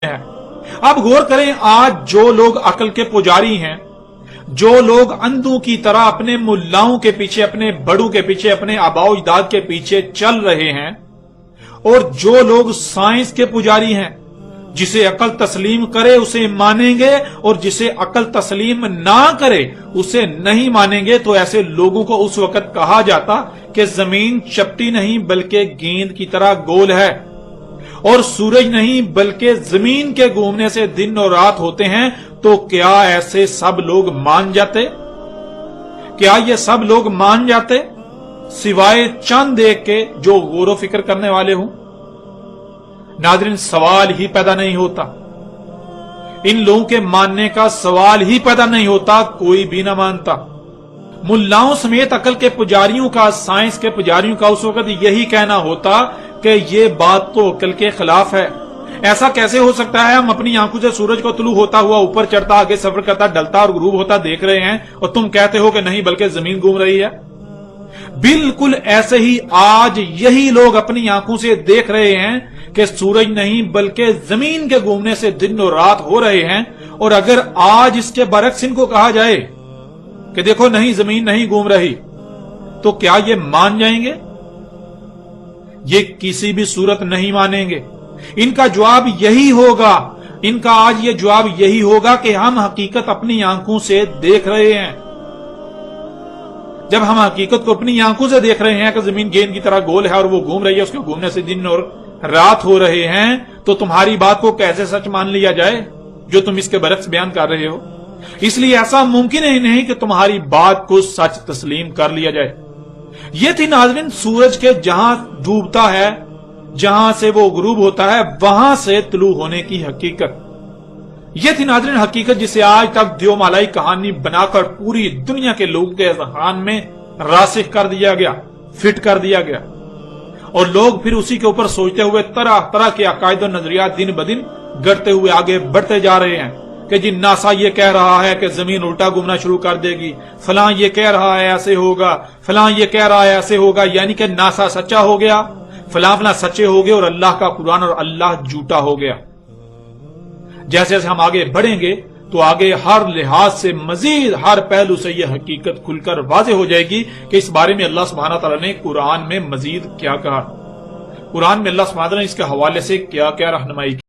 ہے۔ اب غور کریں، آج جو لوگ عقل کے پجاری ہیں، جو لوگ اندھوں کی طرح اپنے ملاؤں کے پیچھے، اپنے بڑوں کے پیچھے، اپنے آباء و اجداد کے پیچھے چل رہے ہیں، اور جو لوگ سائنس کے پجاری ہیں، جسے عقل تسلیم کرے اسے مانیں گے، اور جسے عقل تسلیم نہ کرے اسے نہیں مانیں گے، تو ایسے لوگوں کو اس وقت کہا جاتا کہ زمین چپٹی نہیں بلکہ گیند کی طرح گول ہے، اور سورج نہیں بلکہ زمین کے گھومنے سے دن اور رات ہوتے ہیں۔ تو کیا ایسے سب لوگ مان جاتے؟ کیا یہ سب لوگ مان جاتے سوائے چند ایک کے جو غور و فکر کرنے والے ہوں؟ ناظرین، سوال ہی پیدا نہیں ہوتا، ان لوگوں کے ماننے کا سوال ہی پیدا نہیں ہوتا، کوئی بھی نہ مانتا۔ ملاؤں سمیت عقل کے پجاریوں کا، سائنس کے پجاریوں کا اس وقت یہی کہنا ہوتا کہ یہ بات تو عقل کے خلاف ہے۔ ایسا کیسے ہو سکتا ہے؟ ہم اپنی آنکھوں سے سورج کو طلوع ہوتا ہوا، اوپر چڑھتا، آگے سفر کرتا، ڈلتا اور غروب ہوتا دیکھ رہے ہیں، اور تم کہتے ہو کہ نہیں بلکہ زمین گھوم رہی ہے۔ بالکل ایسے ہی آج یہی لوگ اپنی آنکھوں سے دیکھ رہے ہیں کہ سورج نہیں بلکہ زمین کے گھومنے سے دن اور رات ہو رہے ہیں، اور اگر آج اس کے برعکس ان کو کہا جائے کہ دیکھو نہیں زمین نہیں گھوم رہی، تو کیا یہ مان جائیں گے؟ یہ کسی بھی صورت نہیں مانیں گے۔ ان کا جواب یہی ہوگا، ان کا آج یہ جواب یہی ہوگا کہ ہم حقیقت اپنی آنکھوں سے دیکھ رہے ہیں۔ جب ہم حقیقت کو اپنی آنکھوں سے دیکھ رہے ہیں کہ زمین گیند کی طرح گول ہے اور وہ گھوم رہی ہے، اس کے گھومنے سے دن اور رات ہو رہے ہیں، تو تمہاری بات کو کیسے سچ مان لیا جائے جو تم اس کے برعکس بیان کر رہے ہو؟ اس لیے ایسا ممکن ہی نہیں کہ تمہاری بات کو سچ تسلیم کر لیا جائے۔ یہ تھی ناظرین سورج کے جہاں ڈوبتا ہے، جہاں سے وہ غروب ہوتا ہے، وہاں سے طلوع ہونے کی حقیقت۔ یہ تھی ناظرین حقیقت جسے آج تک دیو مالائی کہانی بنا کر پوری دنیا کے لوگوں کے ذہن میں راسخ کر دیا گیا، فٹ کر دیا گیا، اور لوگ پھر اسی کے اوپر سوچتے ہوئے طرح طرح کے عقائد و نظریات دن بدن گڑتے ہوئے آگے بڑھتے جا رہے ہیں کہ جی ناسا یہ کہہ رہا ہے کہ زمین الٹا گھومنا شروع کر دے گی، فلاں یہ کہہ رہا ہے ایسے ہوگا، فلاں یہ کہہ رہا ہے ایسے ہوگا، یعنی کہ ناسا سچا ہو گیا، فلاں فلاں سچے ہو گئے، اور اللہ کا قرآن اور اللہ جھوٹا ہو گیا۔ جیسے جیسے ہم آگے بڑھیں گے تو آگے ہر لحاظ سے مزید ہر پہلو سے یہ حقیقت کھل کر واضح ہو جائے گی کہ اس بارے میں اللہ سبحانہ تعالیٰ نے قرآن میں مزید کیا کہا، قرآن میں اللہ سبحانہ تعالیٰ نے اس کے حوالے سے کیا کیا رہنمائی کی۔